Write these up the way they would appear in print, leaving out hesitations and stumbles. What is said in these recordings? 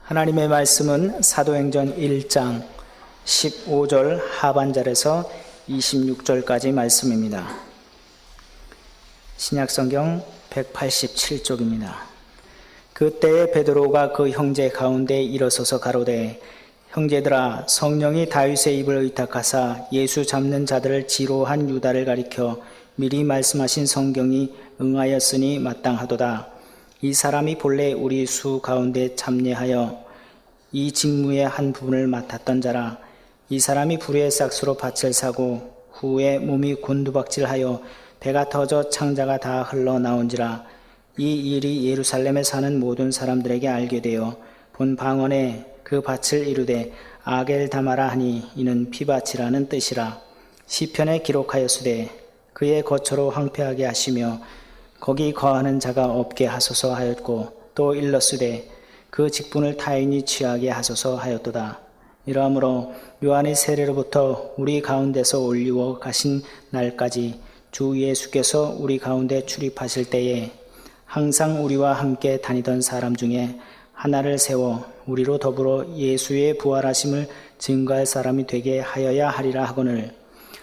하나님의 말씀은 사도행전 1장 15절 하반절에서 26절까지 말씀입니다. 신약성경 187쪽입니다. 그때에 베드로가 그 형제 가운데 일어서서 가로되 형제들아, 성령이 다윗의 입을 의탁하사 예수 잡는 자들을 지로한 유다를 가리켜 미리 말씀하신 성경이 응하였으니 마땅하도다. 이 사람이 본래 우리 수 가운데 참여하여 이 직무의 한 부분을 맡았던 자라. 이 사람이 불의 싹수로 밭을 사고 후에 몸이 곤두박질하여 배가 터져 창자가 다 흘러나온지라. 이 일이 예루살렘에 사는 모든 사람들에게 알게 되어 본 방언에 그 밭을 이루되 아겔다마라 하니 이는 피밭이라는 뜻이라. 시편에 기록하였으되 그의 거처로 황폐하게 하시며 거기 거하는 자가 없게 하소서 하였고, 또 일렀으되 그 직분을 타인이 취하게 하소서 하였도다. 이러므로 요한의 세례로부터 우리 가운데서 올리워 가신 날까지 주 예수께서 우리 가운데 출입하실 때에 항상 우리와 함께 다니던 사람 중에 하나를 세워 우리로 더불어 예수의 부활하심을 증거할 사람이 되게 하여야 하리라 하거늘,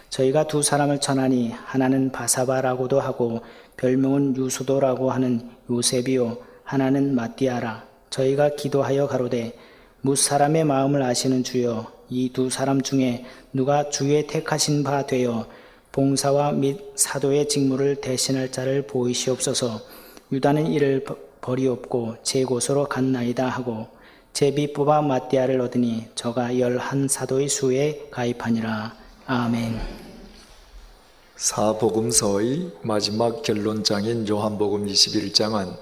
저희가 두 사람을 전하니 하나는 바사바라고도 하고 별명은 유소도라고 하는 요셉이요 하나는 마띠아라. 저희가 기도하여 가로되 무사람의 마음을 아시는 주여, 이 두 사람 중에 누가 주의 택하신 바 되어 봉사와 및 사도의 직무를 대신할 자를 보이시옵소서. 유다는 이를 버리옵고 제 곳으로 갔나이다 하고 제비 뽑아 마띠아를 얻으니 저가 11 사도의 수에 가입하니라. 아멘. 사복음서의 마지막 결론장인 요한복음 21장은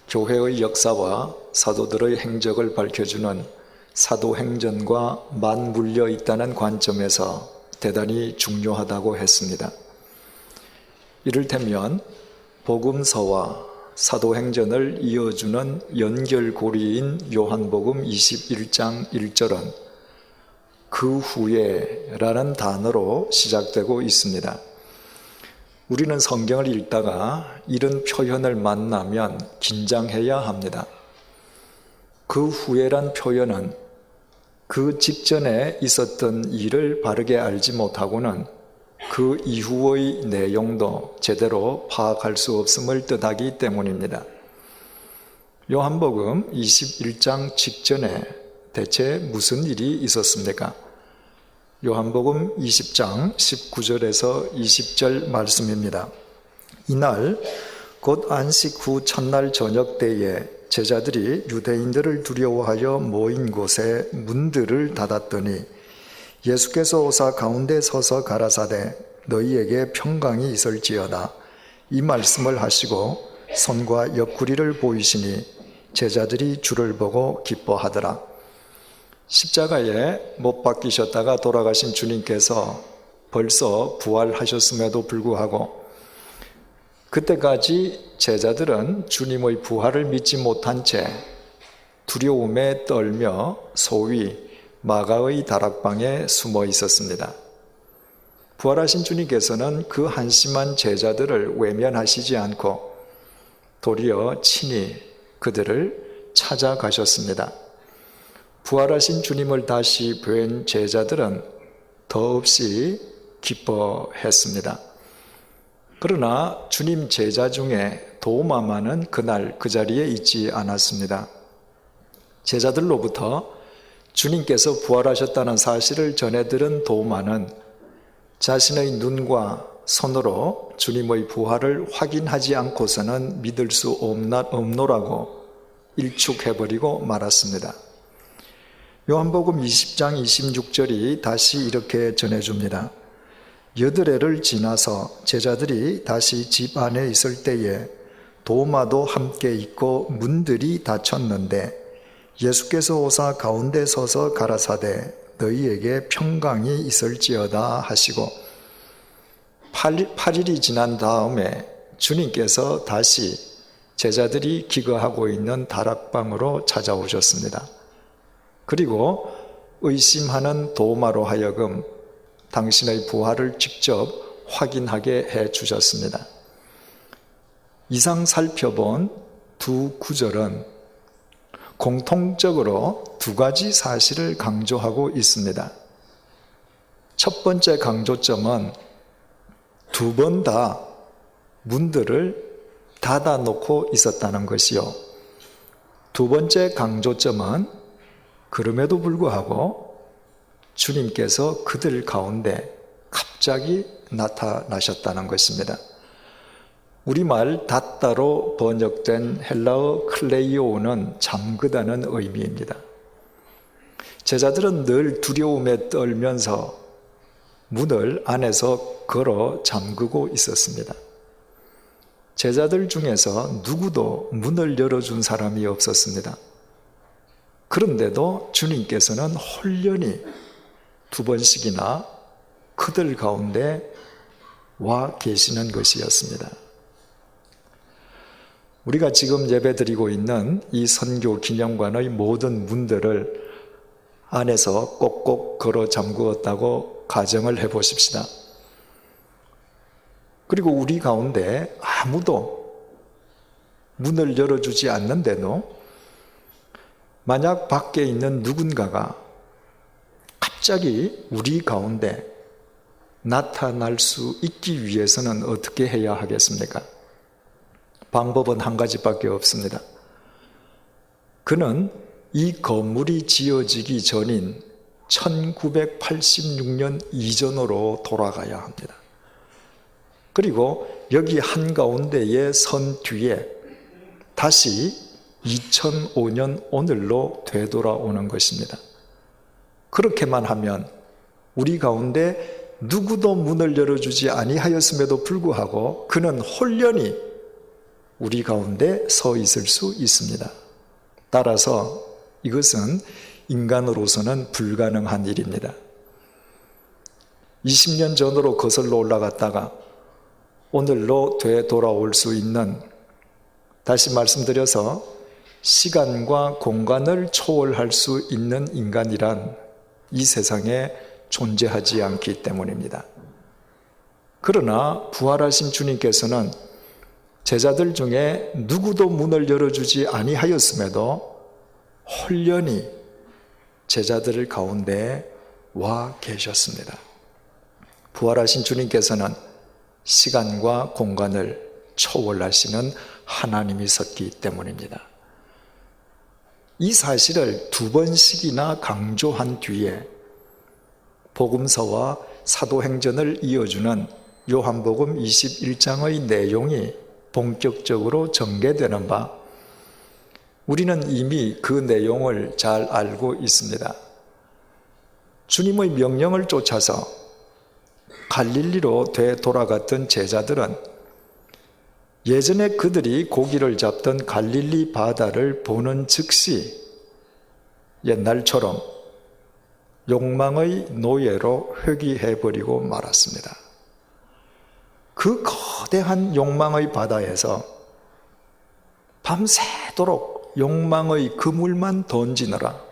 교회의 역사와 사도들의 행적을 밝혀주는 사도행전과 맞물려 있다는 관점에서 대단히 중요하다고 했습니다. 이를테면 복음서와 사도행전을 이어주는 연결고리인 요한복음 21장 1절은 그 후에 라는 단어로 시작되고 있습니다. 우리는 성경을 읽다가 이런 표현을 만나면 긴장해야 합니다. 그 후에란 표현은 그 직전에 있었던 일을 바르게 알지 못하고는 그 이후의 내용도 제대로 파악할 수 없음을 뜻하기 때문입니다. 요한복음 21장 직전에 대체 무슨 일이 있었습니까? 요한복음 20장 19절에서 20절 말씀입니다. 이날 곧 안식 후 첫날 저녁 때에 제자들이 유대인들을 두려워하여 모인 곳에 문들을 닫았더니 예수께서 오사 가운데 서서 가라사대 너희에게 평강이 있을지어다. 이 말씀을 하시고 손과 옆구리를 보이시니 제자들이 주를 보고 기뻐하더라. 십자가에 못 박히셨다가 돌아가신 주님께서 벌써 부활하셨음에도 불구하고 그때까지 제자들은 주님의 부활을 믿지 못한 채 두려움에 떨며 소위 마가의 다락방에 숨어 있었습니다. 부활하신 주님께서는 그 한심한 제자들을 외면하시지 않고 도리어 친히 그들을 찾아가셨습니다. 부활하신 주님을 다시 뵌 제자들은 더없이 기뻐했습니다. 그러나 주님 제자 중에 도마만은 그날 그 자리에 있지 않았습니다. 제자들로부터 주님께서 부활하셨다는 사실을 전해 들은 도마는 자신의 눈과 손으로 주님의 부활을 확인하지 않고서는 믿을 수 없노라고 일축해버리고 말았습니다. 요한복음 20장 26절이 다시 이렇게 전해줍니다. 여드레를 지나서 제자들이 다시 집 안에 있을 때에 도마도 함께 있고 문들이 닫혔는데 예수께서 오사 가운데 서서 가라사대 너희에게 평강이 있을지어다 하시고 8일이 지난 다음에 주님께서 다시 제자들이 기거하고 있는 다락방으로 찾아오셨습니다. 그리고 의심하는 도마로 하여금 당신의 부활을 직접 확인하게 해 주셨습니다. 이상 살펴본 두 구절은 공통적으로 두 가지 사실을 강조하고 있습니다. 첫 번째 강조점은 두 번 다 문들을 닫아놓고 있었다는 것이요. 두 번째 강조점은 그럼에도 불구하고 주님께서 그들 가운데 갑자기 나타나셨다는 것입니다. 우리말 닫다로 번역된 헬라어 클레이오는 잠그다는 의미입니다. 제자들은 늘 두려움에 떨면서 문을 안에서 걸어 잠그고 있었습니다. 제자들 중에서 누구도 문을 열어준 사람이 없었습니다. 그런데도 주님께서는 홀연히 두 번씩이나 그들 가운데 와 계시는 것이었습니다. 우리가 지금 예배드리고 있는 이 선교 기념관의 모든 문들을 안에서 꼭꼭 걸어 잠그었다고 가정을 해보십시다. 그리고 우리 가운데 아무도 문을 열어주지 않는데도 만약 밖에 있는 누군가가 갑자기 우리 가운데 나타날 수 있기 위해서는 어떻게 해야 하겠습니까? 방법은 한 가지밖에 없습니다. 그는 이 건물이 지어지기 전인 1986년 이전으로 돌아가야 합니다. 그리고 여기 한가운데의 선 뒤에 다시 2005년 오늘로 되돌아오는 것입니다. 그렇게만 하면 우리 가운데 누구도 문을 열어주지 아니하였음에도 불구하고 그는 홀연히 우리 가운데 서 있을 수 있습니다. 따라서 이것은 인간으로서는 불가능한 일입니다. 20년 전으로 거슬러 올라갔다가 오늘로 되돌아올 수 있는, 다시 말씀드려서 시간과 공간을 초월할 수 있는 인간이란 이 세상에 존재하지 않기 때문입니다. 그러나 부활하신 주님께서는 제자들 중에 누구도 문을 열어주지 아니하였음에도 홀연히 제자들 가운데 와 계셨습니다. 부활하신 주님께서는 시간과 공간을 초월하시는 하나님이셨기 때문입니다. 이 사실을 두 번씩이나 강조한 뒤에 복음서와 사도행전을 이어주는 요한복음 21장의 내용이 본격적으로 전개되는 바, 우리는 이미 그 내용을 잘 알고 있습니다. 주님의 명령을 쫓아서 갈릴리로 되돌아갔던 제자들은 예전에 그들이 고기를 잡던 갈릴리 바다를 보는 즉시 옛날처럼 욕망의 노예로 회귀해버리고 말았습니다. 그 거대한 욕망의 바다에서 밤새도록 욕망의 그물만 던지느라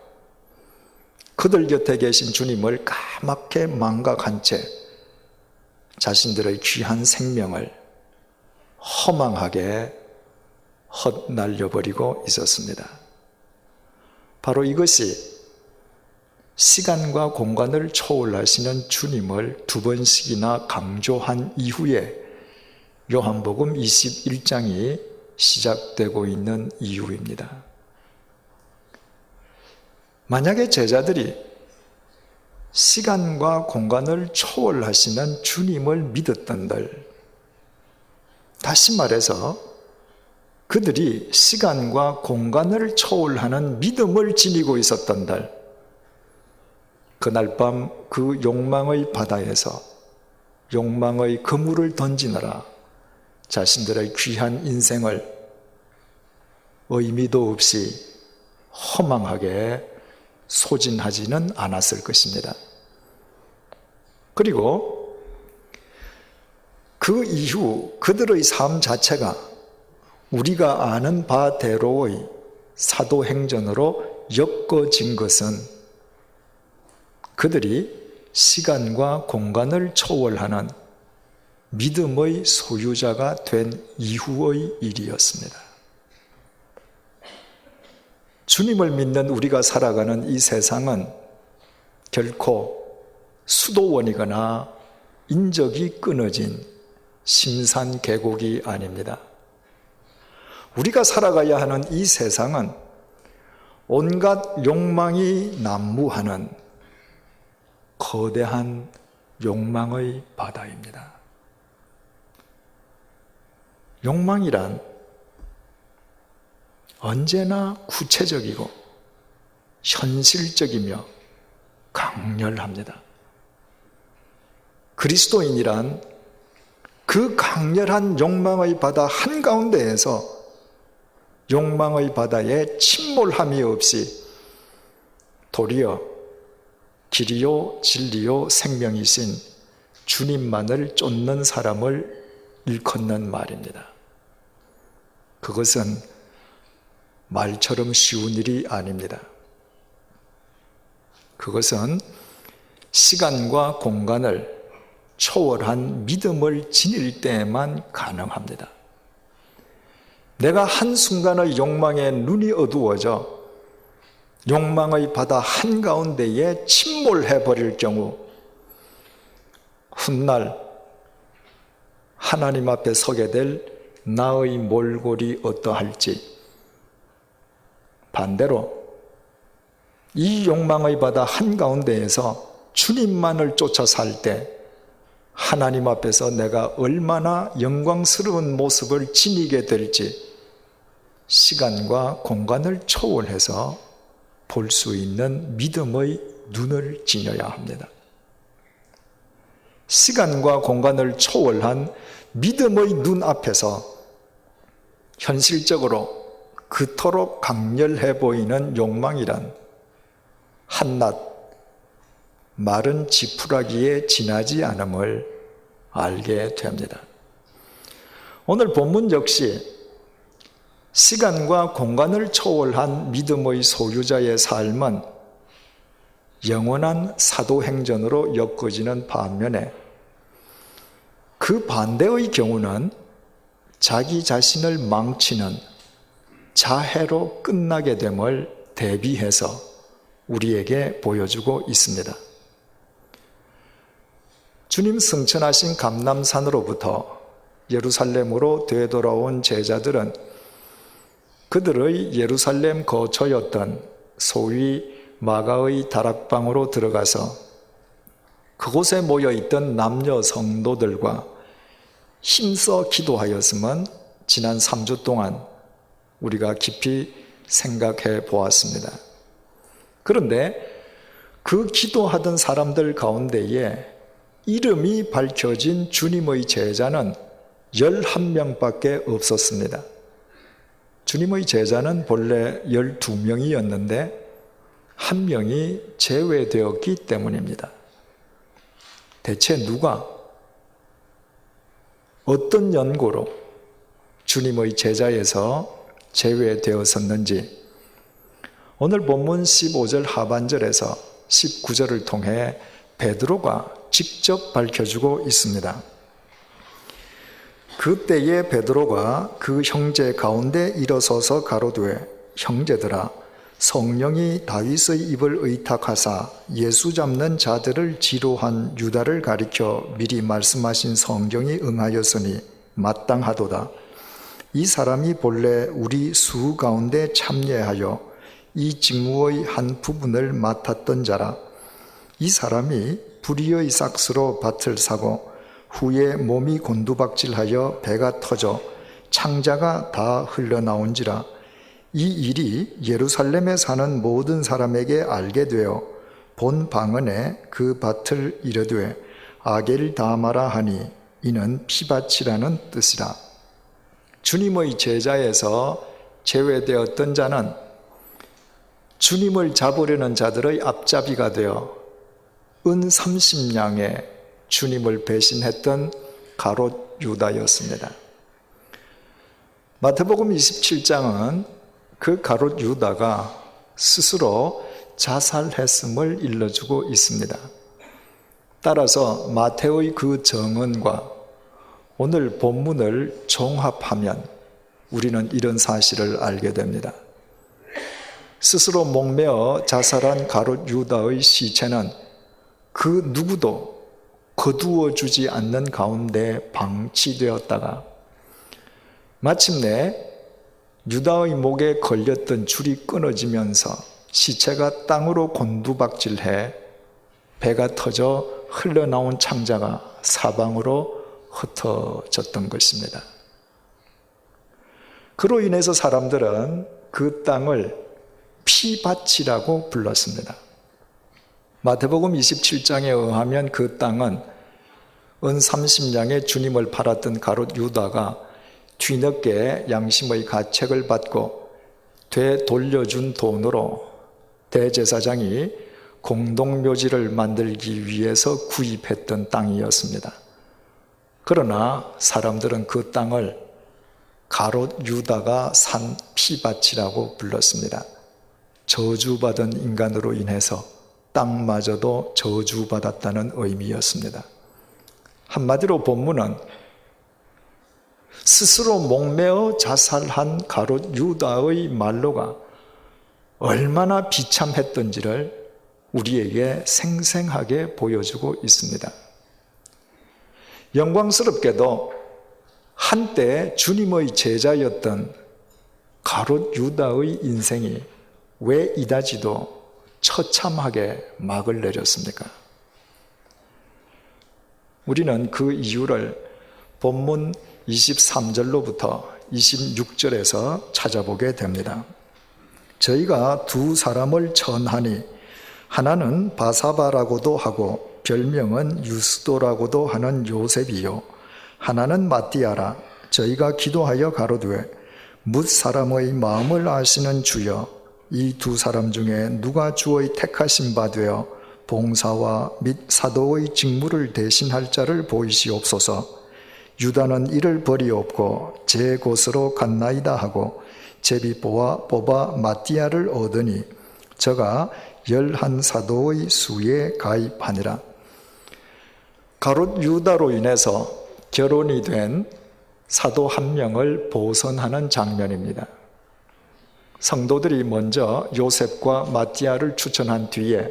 그들 곁에 계신 주님을 까맣게 망각한 채 자신들의 귀한 생명을 허망하게 헛날려버리고 있었습니다. 바로 이것이 시간과 공간을 초월하시는 주님을 두 번씩이나 강조한 이후에 요한복음 21장이 시작되고 있는 이유입니다. 만약에 제자들이 시간과 공간을 초월하시는 주님을 믿었던들, 다시 말해서 그들이 시간과 공간을 초월하는 믿음을 지니고 있었던들, 그날 밤 그 욕망의 바다에서 욕망의 그물을 던지느라 자신들의 귀한 인생을 의미도 없이 허망하게 소진하지는 않았을 것입니다. 그리고 그 이후 그들의 삶 자체가 우리가 아는 바대로의 사도행전으로 엮어진 것은 그들이 시간과 공간을 초월하는 믿음의 소유자가 된 이후의 일이었습니다. 주님을 믿는 우리가 살아가는 이 세상은 결코 수도원이거나 인적이 끊어진 심산 계곡이 아닙니다. 우리가 살아가야 하는 이 세상은 온갖 욕망이 난무하는 거대한 욕망의 바다입니다. 욕망이란 언제나 구체적이고 현실적이며 강렬합니다. 그리스도인이란 그 강렬한 욕망의 바다 한가운데에서 욕망의 바다에 침몰함이 없이 도리어 길이요 진리요 생명이신 주님만을 쫓는 사람을 일컫는 말입니다. 그것은 말처럼 쉬운 일이 아닙니다. 그것은 시간과 공간을 초월한 믿음을 지닐 때에만 가능합니다. 내가 한순간의 욕망에 눈이 어두워져 욕망의 바다 한가운데에 침몰해 버릴 경우 훗날 하나님 앞에 서게 될 나의 몰골이 어떠할지, 반대로 이 욕망의 바다 한가운데에서 주님만을 쫓아 살 때 하나님 앞에서 내가 얼마나 영광스러운 모습을 지니게 될지 시간과 공간을 초월해서 볼 수 있는 믿음의 눈을 지녀야 합니다. 시간과 공간을 초월한 믿음의 눈 앞에서 현실적으로 그토록 강렬해 보이는 욕망이란 한낱 마른 지푸라기에 지나지 않음을 알게 됩니다. 오늘 본문 역시 시간과 공간을 초월한 믿음의 소유자의 삶은 영원한 사도행전으로 엮어지는 반면에 그 반대의 경우는 자기 자신을 망치는 자해로 끝나게 됨을 대비해서 우리에게 보여주고 있습니다. 주님 승천하신 감람산으로부터 예루살렘으로 되돌아온 제자들은 그들의 예루살렘 거처였던 소위 마가의 다락방으로 들어가서 그곳에 모여있던 남녀 성도들과 힘써 기도하였음은 지난 3주 동안 우리가 깊이 생각해 보았습니다. 그런데 그 기도하던 사람들 가운데에 이름이 밝혀진 주님의 제자는 11명밖에 없었습니다. 주님의 제자는 본래 12명이었는데 한 명이 제외되었기 때문입니다. 대체 누가 어떤 연고로 주님의 제자에서 제외되었었는지 오늘 본문 15절 하반절에서 19절을 통해 베드로가 직접 밝혀주고 있습니다. 그때에 베드로가 그 형제 가운데 일어서서 가로되 형제들아 성령이 다윗의 입을 의탁하사 예수 잡는 자들을 지로한 유다를 가리켜 미리 말씀하신 성경이 응하였으니 마땅하도다. 이 사람이 본래 우리 수 가운데 참여하여 이 직무의 한 부분을 맡았던 자라. 이 사람이 불의의 삭스로 밭을 사고 후에 몸이 곤두박질하여 배가 터져 창자가 다 흘러나온지라. 이 일이 예루살렘에 사는 모든 사람에게 알게 되어 본 방언에 그 밭을 이르되 아겔다마라 하니 이는 피밭이라는 뜻이라. 주님의 제자에서 제외되었던 자는 주님을 잡으려는 자들의 앞잡이가 되어 은 30냥에 주님을 배신했던 가롯 유다였습니다. 마태복음 27장은 그 가롯 유다가 스스로 자살했음을 일러주고 있습니다. 따라서 마태의 그 정언과 오늘 본문을 종합하면 우리는 이런 사실을 알게 됩니다. 스스로 목매어 자살한 가롯 유다의 시체는 그 누구도 거두어 주지 않는 가운데 방치되었다가 마침내 유다의 목에 걸렸던 줄이 끊어지면서 시체가 땅으로 곤두박질해 배가 터져 흘러나온 창자가 사방으로 흩어졌던 것입니다. 그로 인해서 사람들은 그 땅을 피밭이라고 불렀습니다. 마태복음 27장에 의하면 그 땅은 은 30냥에 주님을 팔았던 가롯 유다가 뒤늦게 양심의 가책을 받고 되돌려준 돈으로 대제사장이 공동묘지를 만들기 위해서 구입했던 땅이었습니다. 그러나 사람들은 그 땅을 가롯 유다가 산 피밭이라고 불렀습니다. 저주받은 인간으로 인해서 땅마저도 저주받았다는 의미였습니다. 한마디로 본문은 스스로 목매어 자살한 가롯 유다의 말로가 얼마나 비참했던지를 우리에게 생생하게 보여주고 있습니다. 영광스럽게도 한때 주님의 제자였던 가롯 유다의 인생이 왜 이다지도 처참하게 막을 내렸습니까? 우리는 그 이유를 본문 23절로부터 26절에서 찾아보게 됩니다. 저희가 두 사람을 전하니 하나는 바사바라고도 하고 별명은 유스도라고도 하는 요셉이요 하나는 마띠아라. 저희가 기도하여 가로되 뭇 사람의 마음을 아시는 주여 이 두 사람 중에 누가 주의 택하신 바 되어 봉사와 및 사도의 직무를 대신할 자를 보이시옵소서. 유다는 이를 버리옵고 제 곳으로 갔나이다 하고 제비 뽑아 마띠아를 얻으니 저가 11 사도의 수에 가입하니라. 가롯 유다로 인해서 결혼이 된 사도 한 명을 보선하는 장면입니다. 성도들이 먼저 요셉과 마띠아를 추천한 뒤에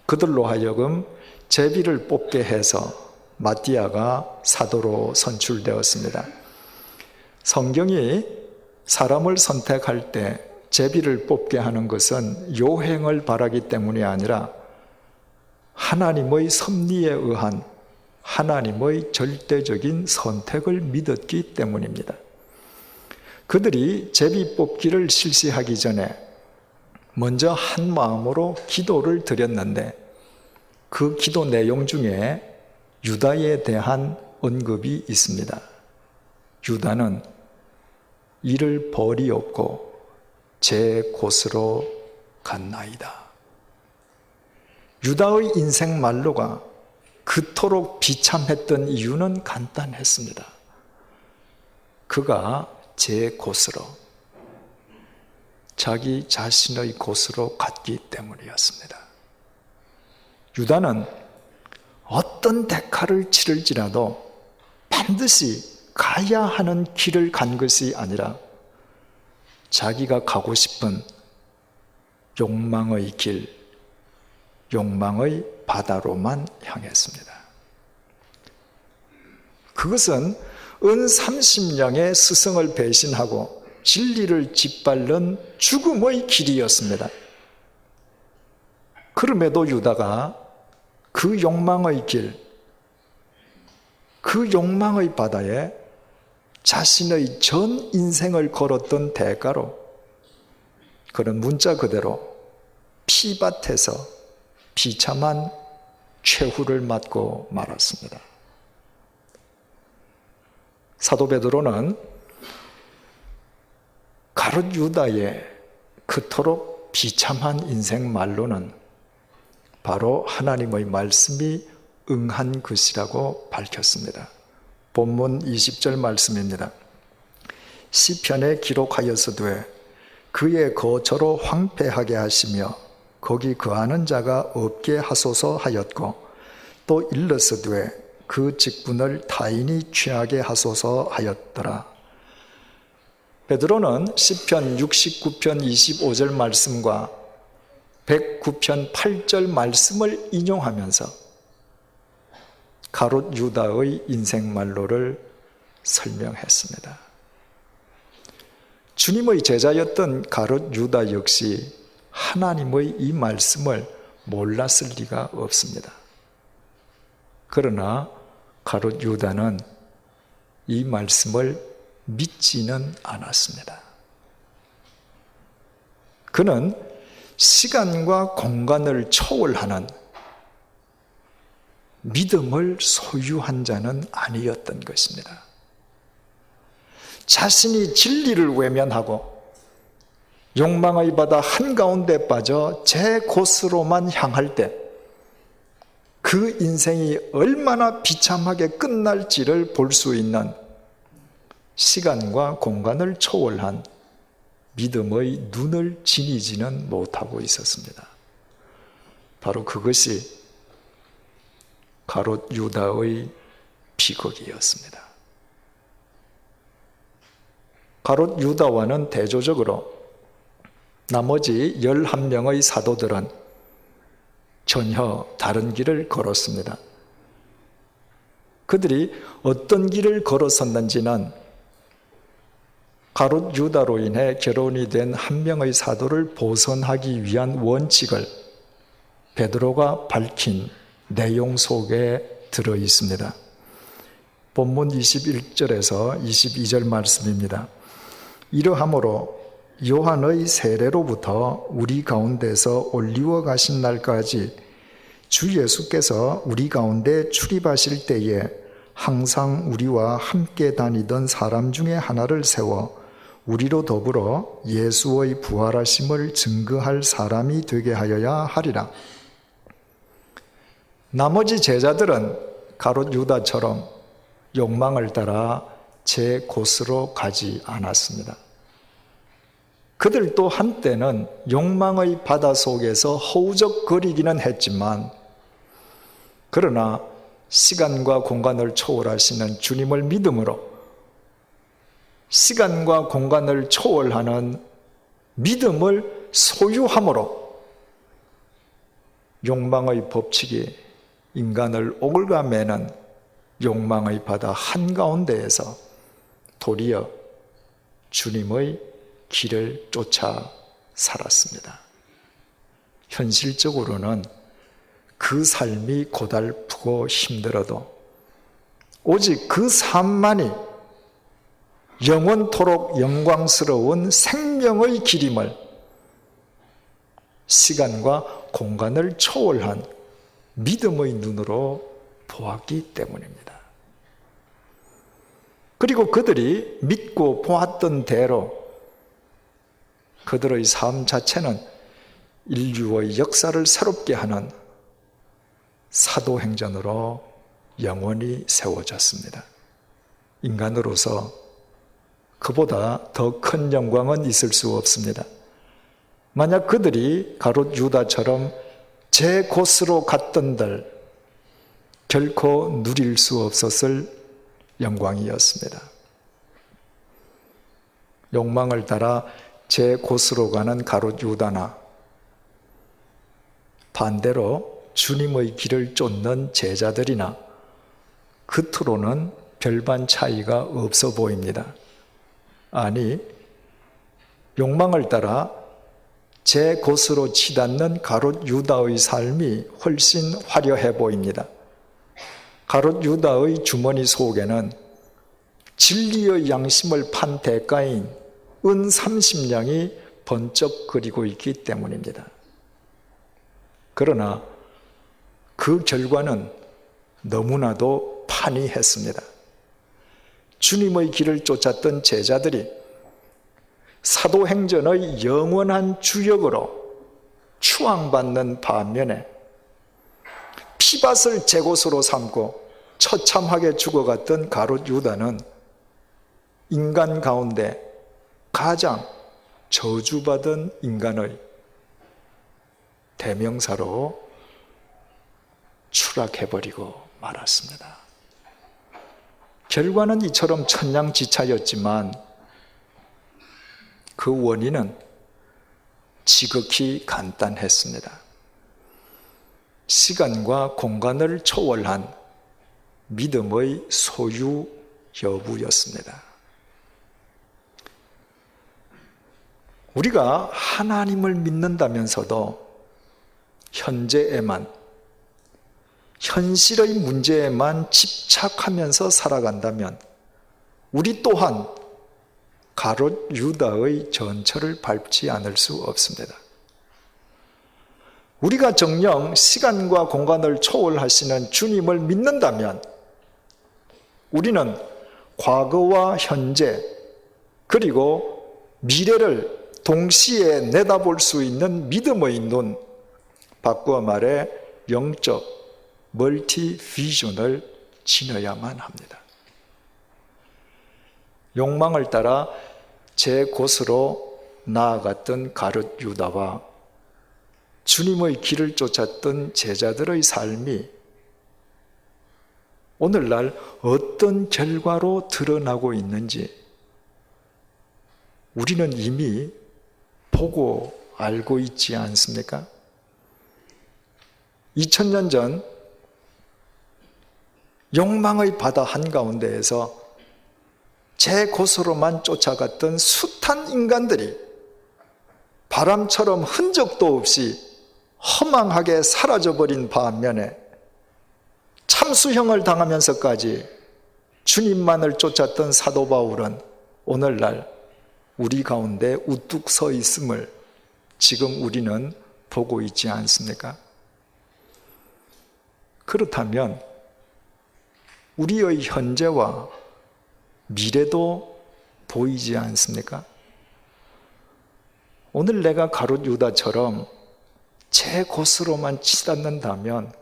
그들로 하여금 제비를 뽑게 해서 마띠아가 사도로 선출되었습니다. 성경이 사람을 선택할 때 제비를 뽑게 하는 것은 요행을 바라기 때문이 아니라 하나님의 섭리에 의한 하나님의 절대적인 선택을 믿었기 때문입니다. 그들이 제비 뽑기를 실시하기 전에 먼저 한 마음으로 기도를 드렸는데 그 기도 내용 중에 유다에 대한 언급이 있습니다. 유다는 이를 버리옵고 제 곳으로 갔나이다. 유다의 인생 말로가 그토록 비참했던 이유는 간단했습니다. 그가 제 곳으로, 자기 자신의 곳으로 갔기 때문이었습니다. 유다는 어떤 대가를 치를지라도 반드시 가야 하는 길을 간 것이 아니라 자기가 가고 싶은 욕망의 길, 욕망의 바다로만 향했습니다. 그것은 은 30냥의 스승을 배신하고 진리를 짓밟는 죽음의 길이었습니다. 그럼에도 유다가 그 욕망의 길, 그 욕망의 바다에 자신의 전 인생을 걸었던 대가로 그런 문자 그대로 피밭에서 비참한 최후를 맞고 말았습니다. 사도 베드로는 가롯 유다의 그토록 비참한 인생 말로는 바로 하나님의 말씀이 응한 것이라고 밝혔습니다. 본문 20절 말씀입니다. 시편에 기록하였으되 그의 거처로 황폐하게 하시며 거기 거하는 자가 없게 하소서 하였고 또 일렀으되 그 직분을 타인이 취하게 하소서 하였더라. 베드로는 시편 69편 25절 말씀과 109편 8절 말씀을 인용하면서 가롯 유다의 인생 말로를 설명했습니다. 주님의 제자였던 가롯 유다 역시 하나님의 이 말씀을 몰랐을 리가 없습니다. 그러나 가롯 유다는 이 말씀을 믿지는 않았습니다. 그는 시간과 공간을 초월하는 믿음을 소유한 자는 아니었던 것입니다. 자신이 진리를 외면하고 욕망의 바다 한가운데 빠져 제 곳으로만 향할 때 그 인생이 얼마나 비참하게 끝날지를 볼 수 있는 시간과 공간을 초월한 믿음의 눈을 지니지는 못하고 있었습니다. 바로 그것이 가롯 유다의 비극이었습니다. 가롯 유다와는 대조적으로 나머지 11명의 사도들은 전혀 다른 길을 걸었습니다. 그들이 어떤 길을 걸었었는지는 가롯 유다로 인해 결혼이 된 한 명의 사도를 보선하기 위한 원칙을 베드로가 밝힌 내용 속에 들어 있습니다. 본문 21절에서 22절 말씀입니다. 이러함으로 요한의 세례로부터 우리 가운데서 올리워 가신 날까지 주 예수께서 우리 가운데 출입하실 때에 항상 우리와 함께 다니던 사람 중에 하나를 세워 우리로 더불어 예수의 부활하심을 증거할 사람이 되게 하여야 하리라. 나머지 제자들은 가롯 유다처럼 욕망을 따라 제 곳으로 가지 않았습니다. 그들도 한때는 욕망의 바다 속에서 허우적거리기는 했지만 그러나 시간과 공간을 초월하시는 주님을 믿음으로 시간과 공간을 초월하는 믿음을 소유함으로 욕망의 법칙이 인간을 오글가매는 욕망의 바다 한가운데에서 도리어 주님의 길을 쫓아 살았습니다. 현실적으로는 그 삶이 고달프고 힘들어도 오직 그 삶만이 영원토록 영광스러운 생명의 길임을 시간과 공간을 초월한 믿음의 눈으로 보았기 때문입니다. 그리고 그들이 믿고 보았던 대로 그들의 삶 자체는 인류의 역사를 새롭게 하는 사도행전으로 영원히 세워졌습니다. 인간으로서 그보다 더 큰 영광은 있을 수 없습니다. 만약 그들이 가롯 유다처럼 제 곳으로 갔던들 결코 누릴 수 없었을 영광이었습니다. 욕망을 따라 제 곳으로 가는 가롯 유다나 반대로 주님의 길을 쫓는 제자들이나 겉으로는 별반 차이가 없어 보입니다. 아니, 욕망을 따라 제 곳으로 치닫는 가롯 유다의 삶이 훨씬 화려해 보입니다. 가롯 유다의 주머니 속에는 진리의 양심을 판 대가인 은 30냥이 번쩍거리고 있기 때문입니다. 그러나 그 결과는 너무나도 판이했습니다. 주님의 길을 쫓았던 제자들이 사도행전의 영원한 주역으로 추앙받는 반면에 피밭을 제 곳으로 삼고 처참하게 죽어갔던 가롯 유다는 인간 가운데 가장 저주받은 인간의 대명사로 추락해버리고 말았습니다. 결과는 이처럼 천냥지차였지만 그 원인은 지극히 간단했습니다. 시간과 공간을 초월한 믿음의 소유 여부였습니다. 우리가 하나님을 믿는다면서도 현재에만, 현실의 문제에만 집착하면서 살아간다면 우리 또한 가롯 유다의 전철을 밟지 않을 수 없습니다. 우리가 정녕 시간과 공간을 초월하시는 주님을 믿는다면 우리는 과거와 현재 그리고 미래를 동시에 내다볼 수 있는 믿음의 눈, 바꾸어 말해 영적 멀티 비전을 지녀야만 합니다. 욕망을 따라 제 곳으로 나아갔던 가룟 유다와 주님의 길을 쫓았던 제자들의 삶이 오늘날 어떤 결과로 드러나고 있는지 우리는 이미 보고 알고 있지 않습니까? 2000년 전 욕망의 바다 한가운데에서 제 곳으로만 쫓아갔던 숱한 인간들이 바람처럼 흔적도 없이 허망하게 사라져버린 반면에 참수형을 당하면서까지 주님만을 쫓았던 사도 바울은 오늘날 우리 가운데 우뚝 서 있음을 지금 우리는 보고 있지 않습니까? 그렇다면 우리의 현재와 미래도 보이지 않습니까? 오늘 내가 가룟 유다처럼 제 곳으로만 치닫는다면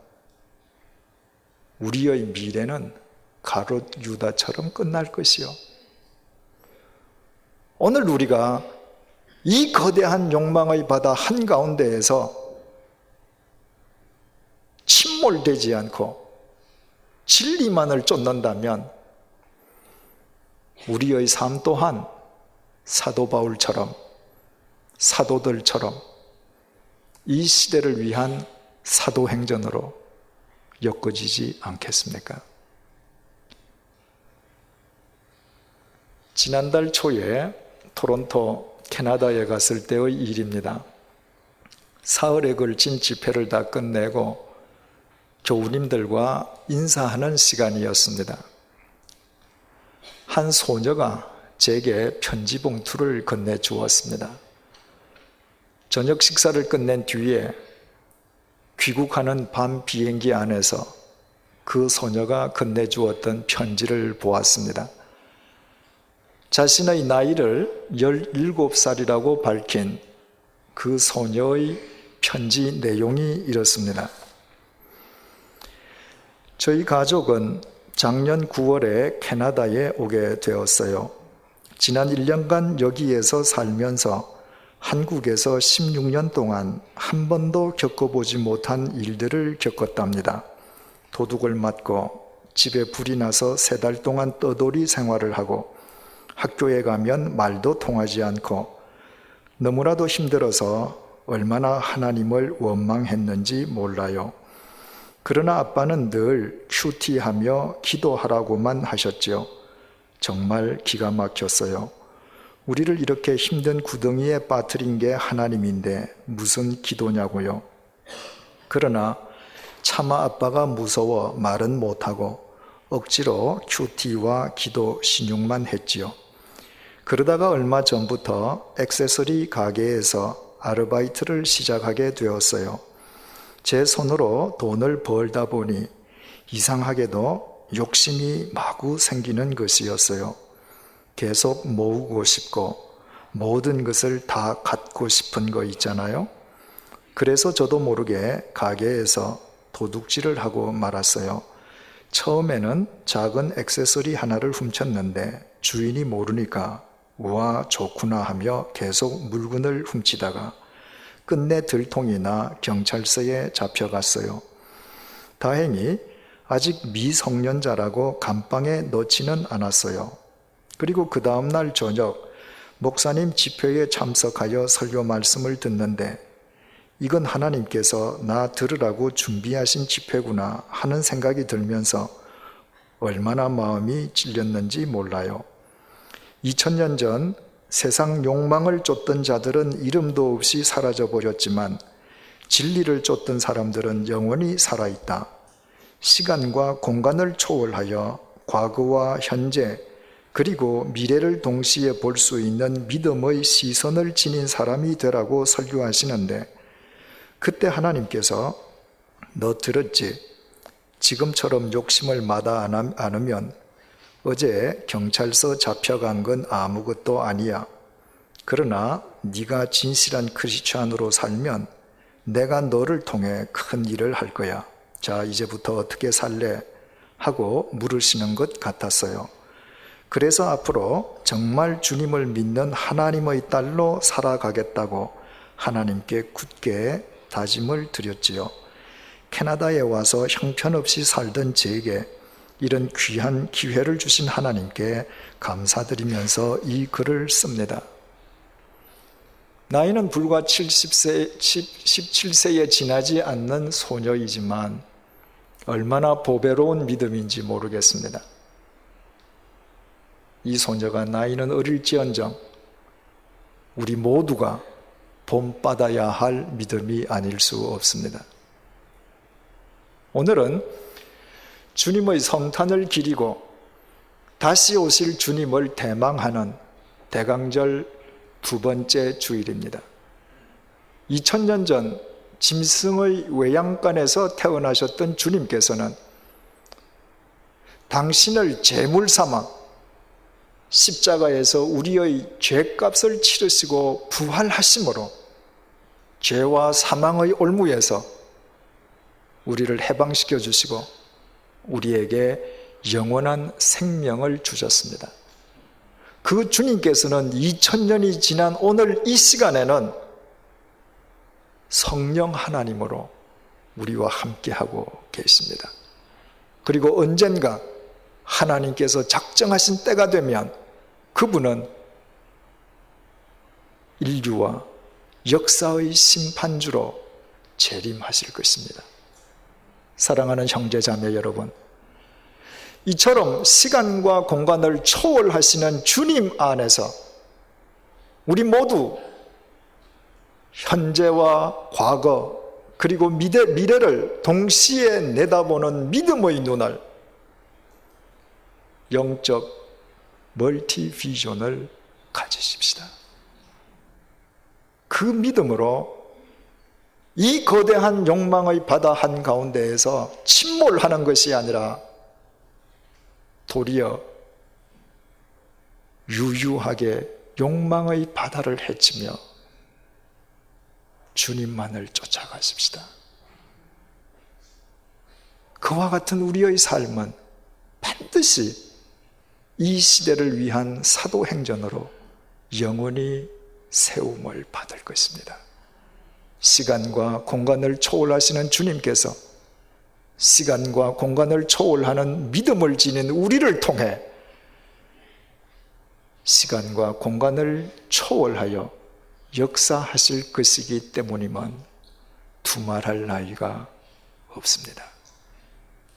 우리의 미래는 가룟 유다처럼 끝날 것이요. 오늘 우리가 이 거대한 욕망의 바다 한가운데에서 침몰되지 않고 진리만을 쫓는다면 우리의 삶 또한 사도 바울처럼 사도들처럼 이 시대를 위한 사도행전으로 엮어지지 않겠습니까? 지난달 초에 토론토 캐나다에 갔을 때의 일입니다. 사흘에 걸친 집회를 다 끝내고 교우님들과 인사하는 시간이었습니다. 한 소녀가 제게 편지 봉투를 건네주었습니다. 저녁 식사를 끝낸 뒤에 귀국하는 밤 비행기 안에서 그 소녀가 건네주었던 편지를 보았습니다. 자신의 나이를 17살이라고 밝힌 그 소녀의 편지 내용이 이렇습니다. 저희 가족은 작년 9월에 캐나다에 오게 되었어요. 지난 1년간 여기에서 살면서 한국에서 16년 동안 한 번도 겪어보지 못한 일들을 겪었답니다. 도둑을 맞고 집에 불이 나서 3달 동안 떠돌이 생활을 하고 학교에 가면 말도 통하지 않고 너무나도 힘들어서 얼마나 하나님을 원망했는지 몰라요. 그러나 아빠는 늘 큐티하며 기도하라고만 하셨죠. 정말 기가 막혔어요. 우리를 이렇게 힘든 구덩이에 빠뜨린 게 하나님인데 무슨 기도냐고요. 그러나 차마 아빠가 무서워 말은 못하고 억지로 큐티와 기도 신용만 했지요. 그러다가 얼마 전부터 액세서리 가게에서 아르바이트를 시작하게 되었어요. 제 손으로 돈을 벌다 보니 이상하게도 욕심이 마구 생기는 것이었어요. 계속 모으고 싶고 모든 것을 다 갖고 싶은 거 있잖아요. 그래서 저도 모르게 가게에서 도둑질을 하고 말았어요. 처음에는 작은 액세서리 하나를 훔쳤는데 주인이 모르니까 우와 좋구나 하며 계속 물건을 훔치다가 끝내 들통이나 경찰서에 잡혀갔어요. 다행히 아직 미성년자라고 감방에 넣지는 않았어요. 그리고 그 다음날 저녁 목사님 집회에 참석하여 설교 말씀을 듣는데 이건 하나님께서 나 들으라고 준비하신 집회구나 하는 생각이 들면서 얼마나 마음이 찔렸는지 몰라요. 2000년 전 세상 욕망을 쫓던 자들은 이름도 없이 사라져 버렸지만 진리를 쫓던 사람들은 영원히 살아있다. 시간과 공간을 초월하여 과거와 현재 그리고 미래를 동시에 볼 수 있는 믿음의 시선을 지닌 사람이 되라고 설교하시는데 그때 하나님께서 너 들었지? 지금처럼 욕심을 마다 않으면 어제 경찰서 잡혀간 건 아무것도 아니야. 그러나 네가 진실한 크리스찬으로 살면 내가 너를 통해 큰 일을 할 거야. 자, 이제부터 어떻게 살래? 하고 물으시는 것 같았어요. 그래서 앞으로 정말 주님을 믿는 하나님의 딸로 살아가겠다고 하나님께 굳게 다짐을 드렸지요. 캐나다에 와서 형편없이 살던 제게 이런 귀한 기회를 주신 하나님께 감사드리면서 이 글을 씁니다. 나이는 불과 17세에 지나지 않는 소녀이지만 얼마나 보배로운 믿음인지 모르겠습니다. 이 소녀가 나이는 어릴지언정 우리 모두가 본받아야 할 믿음이 아닐 수 없습니다. 오늘은 주님의 성탄을 기리고 다시 오실 주님을 대망하는 대강절 두 번째 주일입니다. 2000년 전 짐승의 외양간에서 태어나셨던 주님께서는 당신을 제물 삼아 십자가에서 우리의 죄값을 치르시고 부활하심으로 죄와 사망의 올무에서 우리를 해방시켜 주시고 우리에게 영원한 생명을 주셨습니다. 그 주님께서는 2000년이 지난 오늘 이 시간에는 성령 하나님으로 우리와 함께하고 계십니다. 그리고 언젠가 하나님께서 작정하신 때가 되면 그분은 인류와 역사의 심판주로 재림하실 것입니다. 사랑하는 형제자매 여러분, 이처럼 시간과 공간을 초월하시는 주님 안에서 우리 모두 현재와 과거 그리고 미래를 동시에 내다보는 믿음의 눈을, 영적 멀티비전을 가지십시다. 그 믿음으로 이 거대한 욕망의 바다 한가운데에서 침몰하는 것이 아니라 도리어 유유하게 욕망의 바다를 헤치며 주님만을 쫓아가십시다. 그와 같은 우리의 삶은 반드시 이 시대를 위한 사도행전으로 영원히 세움을 받을 것입니다. 시간과 공간을 초월하시는 주님께서 시간과 공간을 초월하는 믿음을 지닌 우리를 통해 시간과 공간을 초월하여 역사하실 것이기 때문이면 두말할 나위가 없습니다.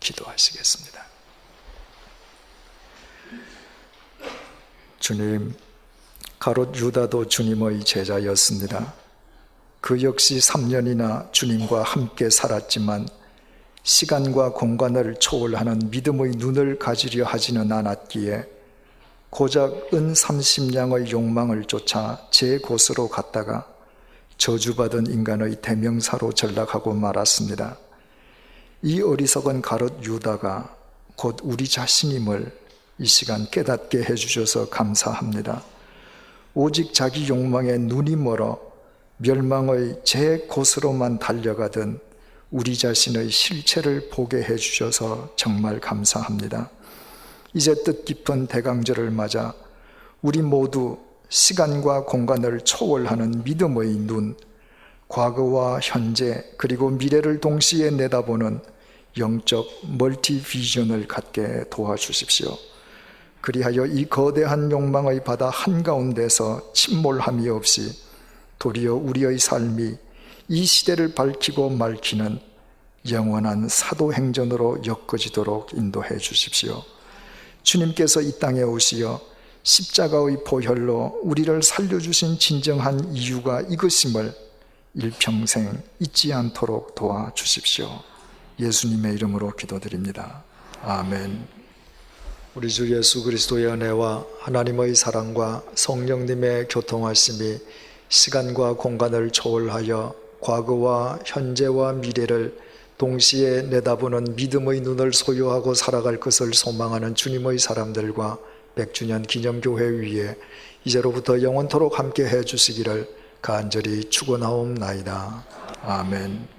기도하시겠습니다. 주님, 가롯 유다도 주님의 제자였습니다. 그 역시 3년이나 주님과 함께 살았지만 시간과 공간을 초월하는 믿음의 눈을 가지려 하지는 않았기에 고작 은 30냥의 욕망을 쫓아 제 곳으로 갔다가 저주받은 인간의 대명사로 전락하고 말았습니다. 이 어리석은 가롯 유다가 곧 우리 자신임을 이 시간 깨닫게 해주셔서 감사합니다. 오직 자기 욕망에 눈이 멀어 멸망의 제 곳으로만 달려가던 우리 자신의 실체를 보게 해주셔서 정말 감사합니다. 이제 뜻깊은 대강절을 맞아 우리 모두 시간과 공간을 초월하는 믿음의 눈, 과거와 현재 그리고 미래를 동시에 내다보는 영적 멀티비전을 갖게 도와주십시오. 그리하여 이 거대한 욕망의 바다 한가운데서 침몰함이 없이 도리어 우리의 삶이 이 시대를 밝히고 맑히는 영원한 사도행전으로 엮어지도록 인도해 주십시오. 주님께서 이 땅에 오시어 십자가의 보혈로 우리를 살려주신 진정한 이유가 이것임을 일평생 잊지 않도록 도와주십시오. 예수님의 이름으로 기도드립니다. 아멘. 우리 주 예수 그리스도의 은혜와 하나님의 사랑과 성령님의 교통하심이 시간과 공간을 초월하여 과거와 현재와 미래를 동시에 내다보는 믿음의 눈을 소유하고 살아갈 것을 소망하는 주님의 사람들과 100주년 기념교회 위에 이제로부터 영원토록 함께 해 주시기를 간절히 축원하옵나이다. 아멘.